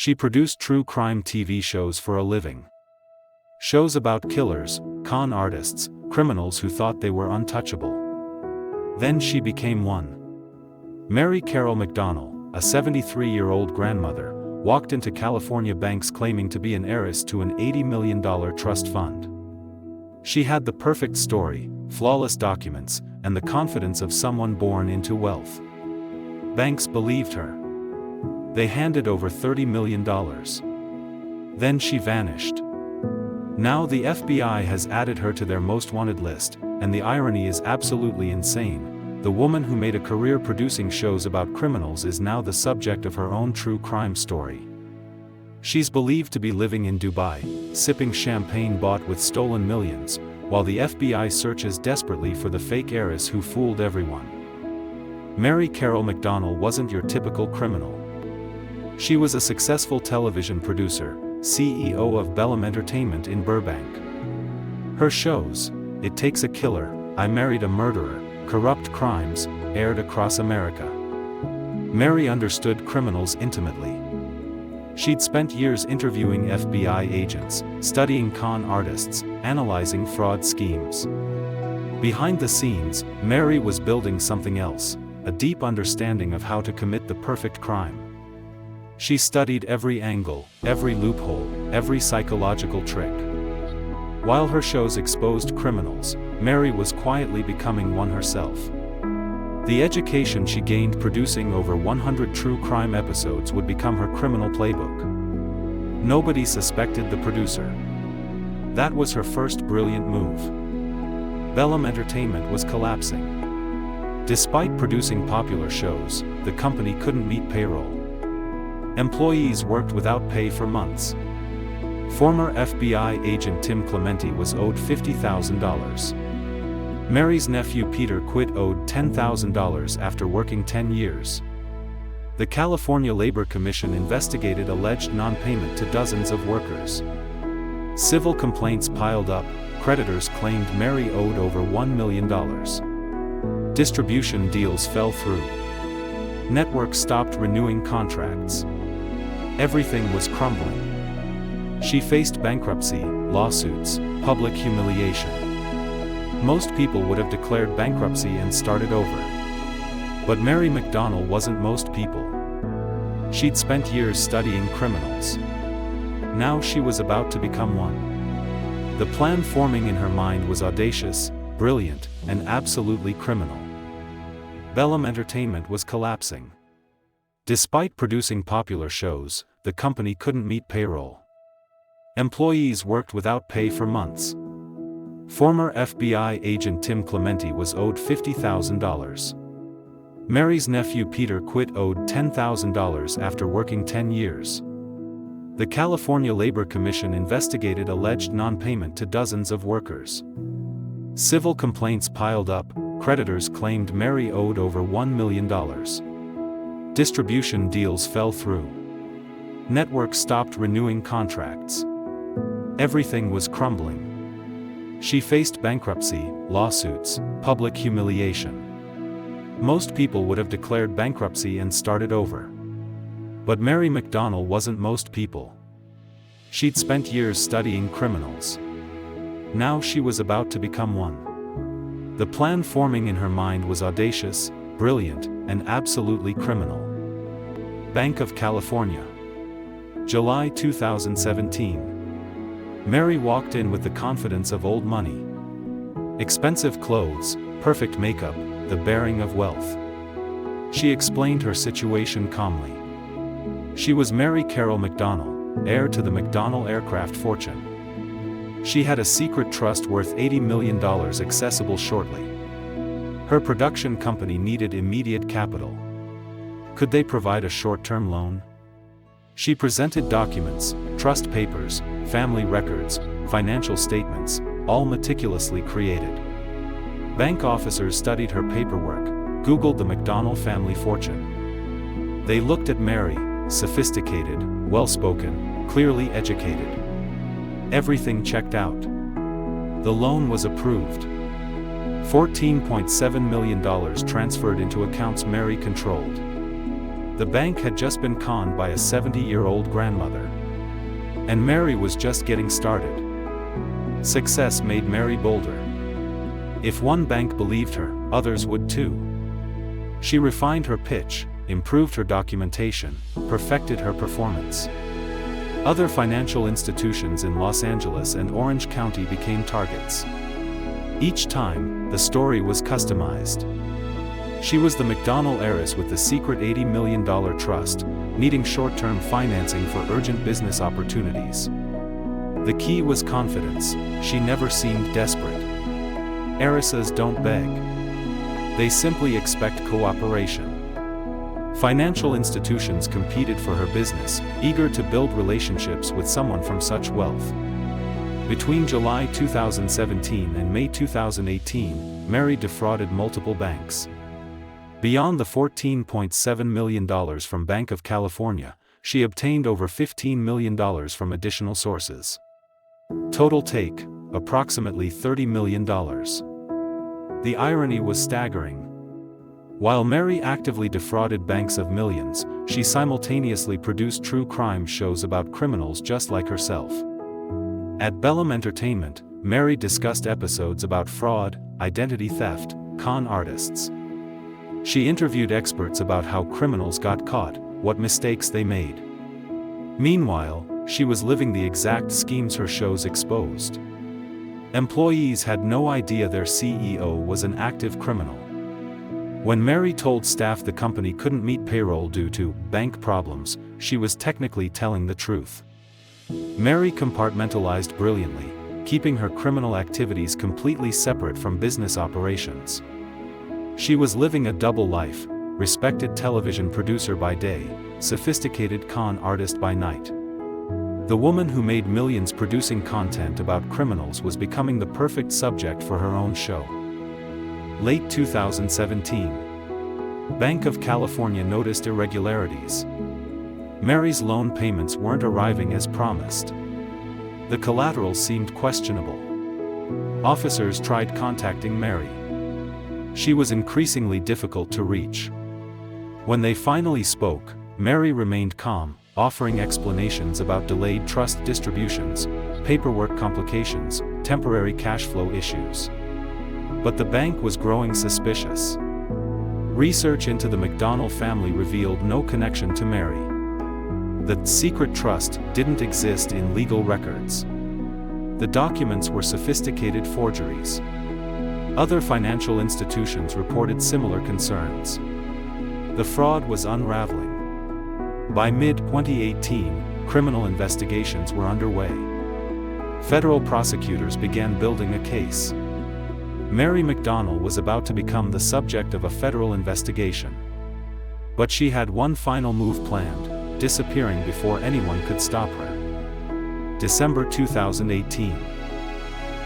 She produced true crime TV shows for a living. Shows about killers, con artists, criminals who thought they were untouchable. Then she became one. Mary Carole McDonnell, a 73-year-old grandmother, walked into California banks claiming to be an heiress to an $80 million trust fund. She had the perfect story, flawless documents, and the confidence of someone born into wealth. Banks believed her. They handed over $30 million. Then she vanished. Now the FBI has added her to their most wanted list, and the irony is absolutely insane. The woman who made a career producing shows about criminals is now the subject of her own true crime story. She's believed to be living in Dubai, sipping champagne bought with stolen millions, while the FBI searches desperately for the fake heiress who fooled everyone. Mary Carole McDonnell wasn't your typical criminal. She was a successful television producer, CEO of Bellum Entertainment in Burbank. Her shows, It Takes a Killer, I Married a Murderer, Corrupt Crimes, aired across America. Mary understood criminals intimately. She'd spent years interviewing FBI agents, studying con artists, analyzing fraud schemes. Behind the scenes, Mary was building something else, a deep understanding of how to commit the perfect crime. She studied every angle, every loophole, every psychological trick. While her shows exposed criminals, Mary was quietly becoming one herself. The education she gained producing over 100 true crime episodes would become her criminal playbook. Nobody suspected the producer. That was her first brilliant move. Bellum Entertainment was collapsing. Despite producing popular shows, the company couldn't meet payroll. Employees worked without pay for months. Former FBI agent Tim Clementi was owed $50,000. Mary's nephew Peter quit owed $10,000 after working 10 years. The California Labor Commission investigated alleged non-payment to dozens of workers. Civil complaints piled up, creditors claimed Mary owed over $1 million. Distribution deals fell through. Networks stopped renewing contracts. Everything was crumbling. She faced bankruptcy, lawsuits, public humiliation. Most people would have declared bankruptcy and started over. But Mary McDonnell wasn't most people. She'd spent years studying criminals. Now she was about to become one. The plan forming in her mind was audacious, brilliant, and absolutely criminal. Bellum Entertainment was collapsing. Despite producing popular shows, the company couldn't meet payroll. Employees worked without pay for months. Former FBI agent Tim Clementi was owed $50,000. Mary's nephew Peter quit owed $10,000 after working 10 years. The California Labor Commission investigated alleged non-payment to dozens of workers. Civil complaints piled up, creditors claimed Mary owed over $1 million. Distribution deals fell through. Networks stopped renewing contracts. Everything was crumbling. She faced bankruptcy, lawsuits, public humiliation. Most people would have declared bankruptcy and started over. But Mary McDonnell wasn't most people. She'd spent years studying criminals. Now she was about to become one. The plan forming in her mind was audacious, brilliant, and absolutely criminal. Banc of California. July 2017. Mary walked in with the confidence of old money. Expensive clothes, perfect makeup, the bearing of wealth. She explained her situation calmly. She was Mary Carole McDonnell, heir to the McDonnell aircraft fortune. She had a secret trust worth $80 million accessible shortly. Her production company needed immediate capital. Could they provide a short-term loan? She presented documents, trust papers, family records, financial statements, all meticulously created. Bank officers studied her paperwork, Googled the McDonnell family fortune. They looked at Mary, sophisticated, well-spoken, clearly educated. Everything checked out. The loan was approved. $14.7 million transferred into accounts Mary controlled. The bank had just been conned by a 70-year-old grandmother. And Mary was just getting started. Success made Mary bolder. If one bank believed her, others would too. She refined her pitch, improved her documentation, perfected her performance. Other financial institutions in Los Angeles and Orange County became targets. Each time, the story was customized. She was the McDonnell heiress with the secret $80 million trust, needing short-term financing for urgent business opportunities. The key was confidence. She never seemed desperate. Heiresses don't beg. They simply expect cooperation. Financial institutions competed for her business, eager to build relationships with someone from such wealth. Between July 2017 and May 2018, Mary defrauded multiple banks. Beyond the $14.7 million from Banc of California, she obtained over $15 million from additional sources. Total take, approximately $30 million. The irony was staggering. While Mary actively defrauded banks of millions, she simultaneously produced true crime shows about criminals just like herself. At Bellum Entertainment, Mary discussed episodes about fraud, identity theft, con artists. She interviewed experts about how criminals got caught, what mistakes they made. Meanwhile, she was living the exact schemes her shows exposed. Employees had no idea their CEO was an active criminal. When Mary told staff the company couldn't meet payroll due to bank problems, she was technically telling the truth. Mary compartmentalized brilliantly, keeping her criminal activities completely separate from business operations. She was living a double life, respected television producer by day, sophisticated con artist by night. The woman who made millions producing content about criminals was becoming the perfect subject for her own show. Late 2017. Banc of California noticed irregularities. Mary's loan payments weren't arriving as promised. The collateral seemed questionable. Officers tried contacting Mary. She was increasingly difficult to reach. When they finally spoke, Mary remained calm, offering explanations about delayed trust distributions, paperwork complications, temporary cash flow issues. But the bank was growing suspicious. Research into the McDonnell family revealed no connection to Mary. The secret trust didn't exist in legal records. The documents were sophisticated forgeries. Other financial institutions reported similar concerns. The fraud was unraveling. By mid-2018, criminal investigations were underway. Federal prosecutors began building a case. Mary McDonnell was about to become the subject of a federal investigation. But she had one final move planned, disappearing before anyone could stop her. December 2018.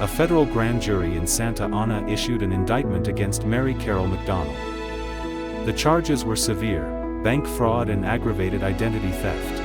A federal grand jury in Santa Ana issued an indictment against Carole McDonnell. The charges were severe: bank fraud and aggravated identity theft.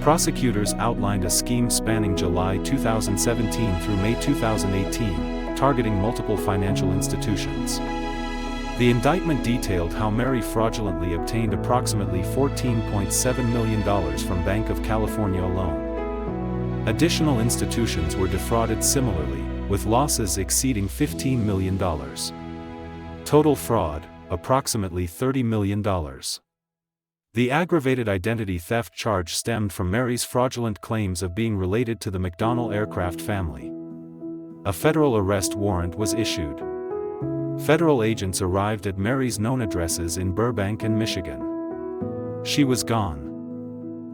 Prosecutors outlined a scheme spanning July 2017 through May 2018, targeting multiple financial institutions. The indictment detailed how Mary fraudulently obtained approximately $14.7 million from Banc of California alone. Additional institutions were defrauded similarly, with losses exceeding $15 million. Total fraud, approximately $30 million. The aggravated identity theft charge stemmed from Mary's fraudulent claims of being related to the McDonnell aircraft family. A federal arrest warrant was issued. Federal agents arrived at Mary's known addresses in Burbank and Michigan. She was gone.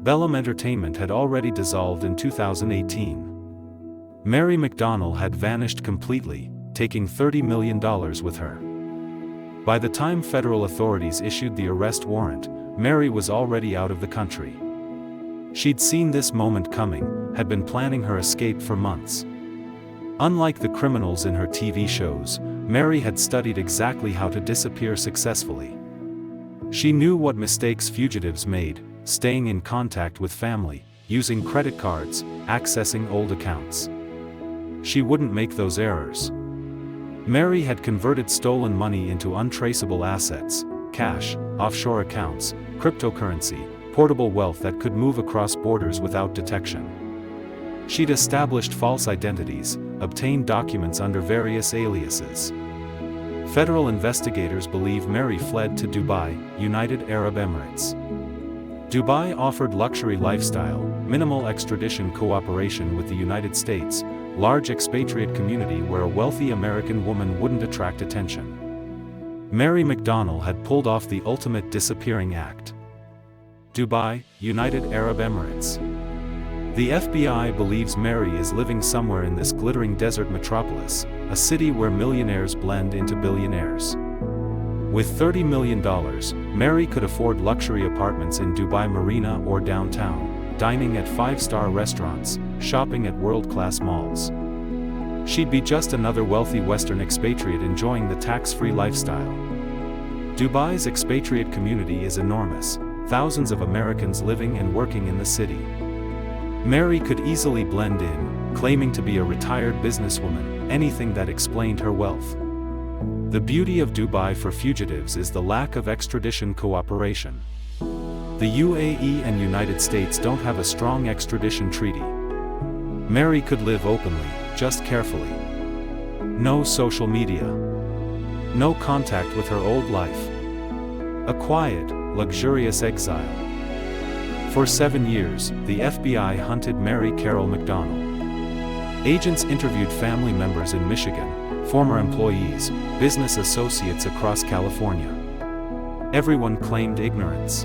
Bellum Entertainment had already dissolved in 2018. Mary McDonnell had vanished completely, taking $30 million with her. By the time federal authorities issued the arrest warrant, Mary was already out of the country. She'd seen this moment coming, had been planning her escape for months. Unlike the criminals in her TV shows, Mary had studied exactly how to disappear successfully. She knew what mistakes fugitives made, staying in contact with family, using credit cards, accessing old accounts. She wouldn't make those errors. Mary had converted stolen money into untraceable assets: cash, offshore accounts, cryptocurrency, portable wealth that could move across borders without detection. She'd established false identities, obtained documents under various aliases. Federal investigators believe Mary fled to Dubai, United Arab Emirates. Dubai offered luxury lifestyle, minimal extradition cooperation with the United States, large expatriate community where a wealthy American woman wouldn't attract attention. Mary McDonnell had pulled off the ultimate disappearing act. Dubai, United Arab Emirates. The FBI believes Mary is living somewhere in this glittering desert metropolis, a city where millionaires blend into billionaires. With $30 million, Mary could afford luxury apartments in Dubai Marina or downtown, dining at five-star restaurants, shopping at world-class malls. She'd be just another wealthy Western expatriate enjoying the tax-free lifestyle. Dubai's expatriate community is enormous, thousands of Americans living and working in the city. Mary could easily blend in, claiming to be a retired businesswoman, anything that explained her wealth. The beauty of Dubai for fugitives is the lack of extradition cooperation. The UAE and United States don't have a strong extradition treaty. Mary could live openly, just carefully. No social media. No contact with her old life. A quiet, luxurious exile. For 7 years, the FBI hunted Mary Carole McDonnell. Agents interviewed family members in Michigan, former employees, business associates across California. Everyone claimed ignorance.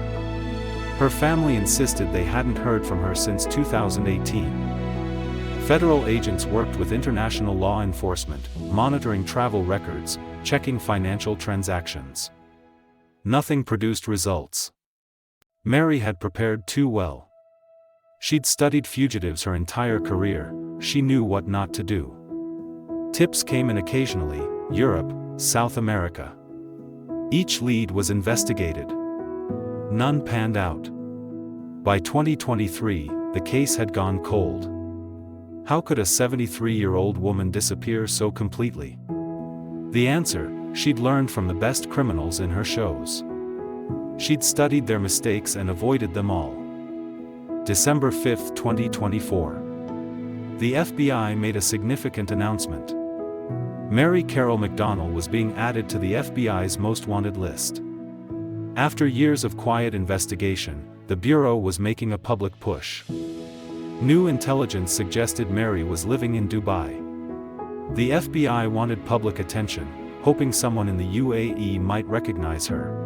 Her family insisted they hadn't heard from her since 2018. Federal agents worked with international law enforcement, monitoring travel records, checking financial transactions. Nothing produced results. Mary had prepared too well. She'd studied fugitives her entire career, she knew what not to do. Tips came in occasionally: Europe, South America. Each lead was investigated. None panned out. By 2023, the case had gone cold. How could a 73-year-old woman disappear so completely? The answer: she'd learned from the best criminals in her shows. She'd studied their mistakes and avoided them all. December 5, 2024. The FBI made a significant announcement. Mary Carole McDonnell was being added to the FBI's most wanted list. After years of quiet investigation, the Bureau was making a public push. New intelligence suggested Mary was living in Dubai. The FBI wanted public attention, hoping someone in the UAE might recognize her.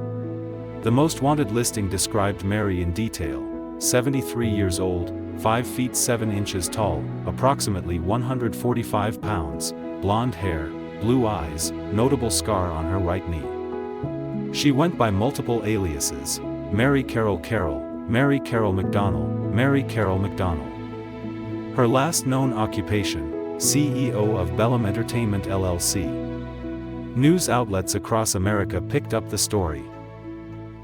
The most wanted listing described Mary in detail: 73 years old, 5 feet 7 inches tall, approximately 145 pounds, blonde hair, blue eyes, notable scar on her right knee. She went by multiple aliases: Mary Carole Carole, Mary Carole McDonnell, Mary Carole McDonnell. Her last known occupation: CEO of Bellum Entertainment LLC. News outlets across America picked up the story.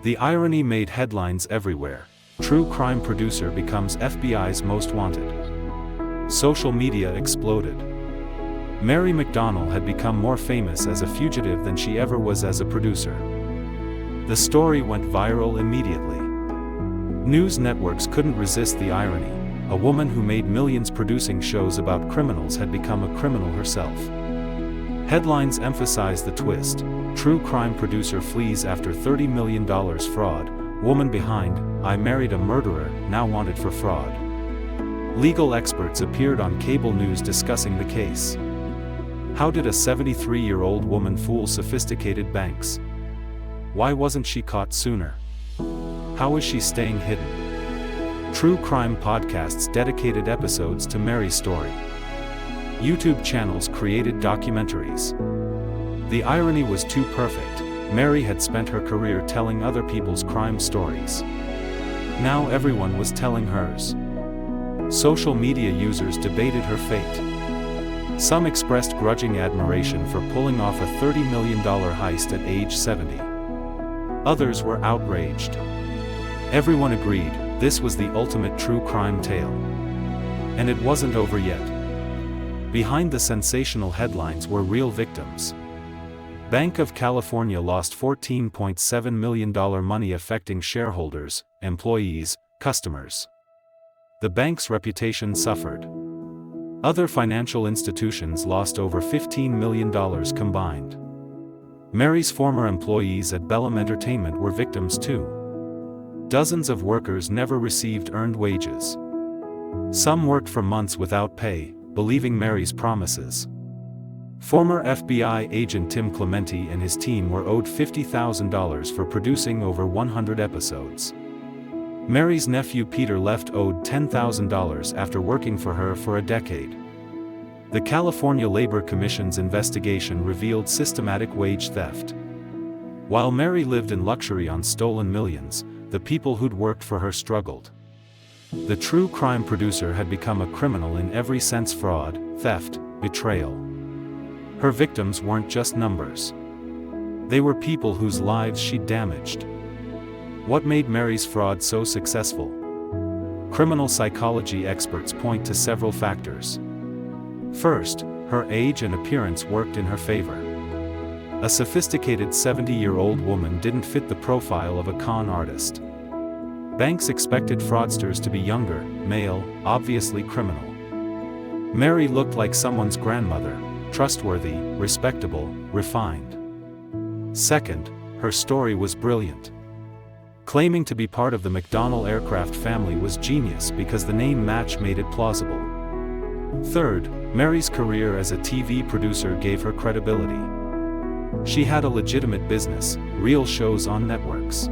The irony made headlines everywhere: true crime producer becomes FBI's most wanted. Social media exploded. Mary McDonnell had become more famous as a fugitive than she ever was as a producer. The story went viral immediately. News networks couldn't resist the irony: a woman who made millions producing shows about criminals had become a criminal herself. Headlines emphasized the twist: true crime producer flees after $30 million fraud, woman behind, I married a murderer, now wanted for fraud. Legal experts appeared on cable news discussing the case. How did a 73-year-old woman fool sophisticated banks? Why wasn't she caught sooner? How is she staying hidden? True crime podcasts dedicated episodes to Mary's story. YouTube channels created documentaries. The irony was too perfect: Mary had spent her career telling other people's crime stories. Now everyone was telling hers. Social media users debated her fate. Some expressed grudging admiration for pulling off a $30 million heist at age 70. Others were outraged. Everyone agreed, this was the ultimate true crime tale. And it wasn't over yet. Behind the sensational headlines were real victims. Banc of California lost $14.7 million money affecting shareholders, employees, customers. The bank's reputation suffered. Other financial institutions lost over $15 million combined. Mary's former employees at Bellum Entertainment were victims too. Dozens of workers never received earned wages. Some worked for months without pay, believing Mary's promises. Former FBI agent Tim Clementi and his team were owed $50,000 for producing over 100 episodes. Mary's nephew Peter left owed $10,000 after working for her for a decade. The California Labor Commission's investigation revealed systematic wage theft. While Mary lived in luxury on stolen millions, the people who'd worked for her struggled. The true crime producer had become a criminal in every sense: fraud, theft, betrayal. Her victims weren't just numbers. They were people whose lives she'd damaged. What made Mary's fraud so successful? Criminal psychology experts point to several factors. First, her age and appearance worked in her favor. A sophisticated 70-year-old woman didn't fit the profile of a con artist. Banks expected fraudsters to be younger, male, obviously criminal. Mary looked like someone's grandmother, trustworthy, respectable, refined. Second, her story was brilliant. Claiming to be part of the McDonnell aircraft family was genius because the name match made it plausible. Third, Mary's career as a TV producer gave her credibility. She had a legitimate business, real shows on networks.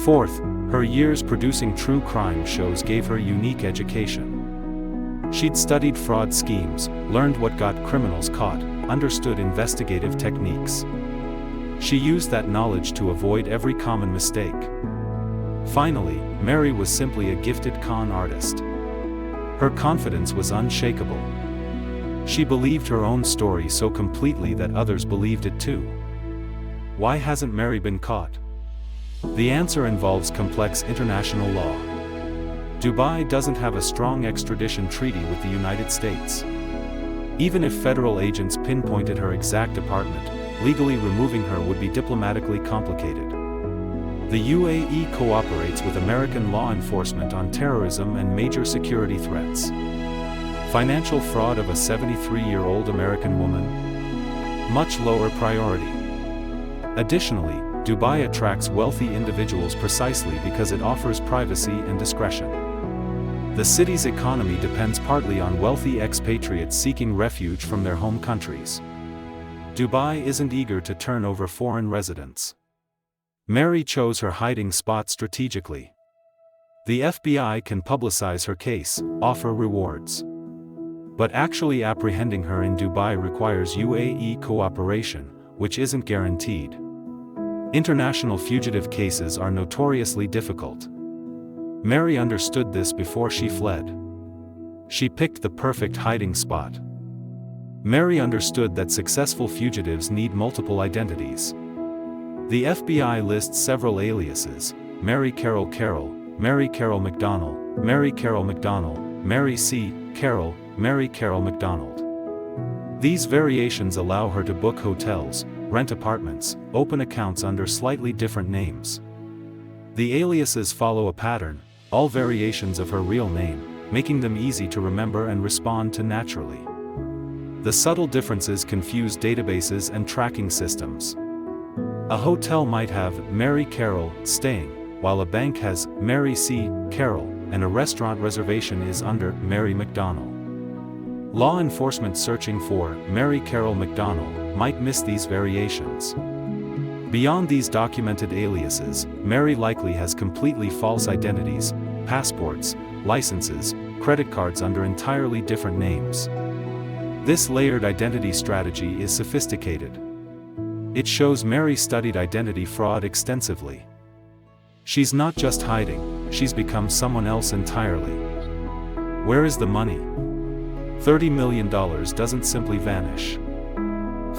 Fourth, her years producing true crime shows gave her unique education. She'd studied fraud schemes, learned what got criminals caught, understood investigative techniques. She used that knowledge to avoid every common mistake. Finally, Mary was simply a gifted con artist. Her confidence was unshakable. She believed her own story so completely that others believed it too. Why hasn't Mary been caught? The answer involves complex international law. Dubai doesn't have a strong extradition treaty with the United States. Even if federal agents pinpointed her exact apartment, legally removing her would be diplomatically complicated. The UAE cooperates with American law enforcement on terrorism and major security threats. Financial fraud of a 73-year-old American woman? Much lower priority. Additionally, Dubai attracts wealthy individuals precisely because it offers privacy and discretion. The city's economy depends partly on wealthy expatriates seeking refuge from their home countries. Dubai isn't eager to turn over foreign residents. Mary chose her hiding spot strategically. The FBI can publicize her case, offer rewards. But actually apprehending her in Dubai requires UAE cooperation, which isn't guaranteed. International fugitive cases are notoriously difficult. Mary understood this before she fled. She picked the perfect hiding spot. Mary understood that successful fugitives need multiple identities. The FBI lists several aliases: Mary Carole, Mary Carole McDonnell, Mary Carole McDonnell, Mary C. Carole, Mary Carole McDonald. These variations allow her to book hotels, rent apartments, open accounts under slightly different names. The aliases follow a pattern, all variations of her real name, making them easy to remember and respond to naturally. The subtle differences confuse databases and tracking systems. A hotel might have Mary Carole staying, while a bank has Mary C. Carole, and a restaurant reservation is under Mary McDonnell. Law enforcement searching for Mary Carole McDonnell might miss these variations. Beyond these documented aliases, Mary likely has completely false identities, passports, licenses, credit cards under entirely different names. This layered identity strategy is sophisticated. It shows Mary studied identity fraud extensively. She's not just hiding, she's become someone else entirely. Where is the money? $30 million doesn't simply vanish.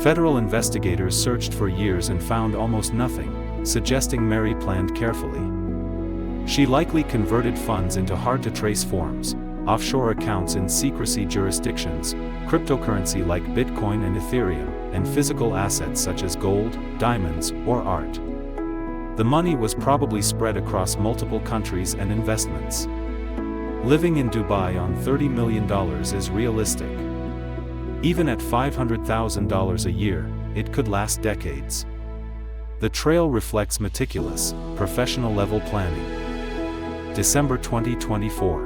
Federal investigators searched for years and found almost nothing, suggesting Mary planned carefully. She likely converted funds into hard-to-trace forms, offshore accounts in secrecy jurisdictions, cryptocurrency like Bitcoin and Ethereum, and physical assets such as gold, diamonds, or art. The money was probably spread across multiple countries and investments. Living in Dubai on $30 million is realistic. Even at $500,000 a year, it could last decades. The trail reflects meticulous, professional-level planning. December 2024.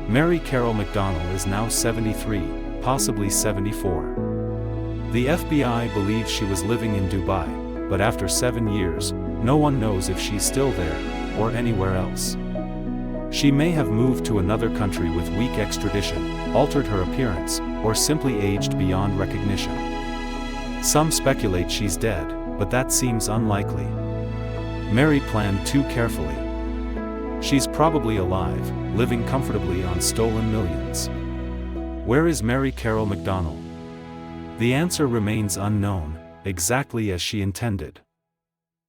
Mary Carole McDonnell is now 73, possibly 74. The FBI believes she was living in Dubai, but after 7 years, no one knows if she's still there, or anywhere else. She may have moved to another country with weak extradition, altered her appearance, or simply aged beyond recognition. Some speculate she's dead, but that seems unlikely. Mary planned too carefully. She's probably alive, living comfortably on stolen millions. Where is Mary Carole McDonnell? The answer remains unknown, exactly as she intended.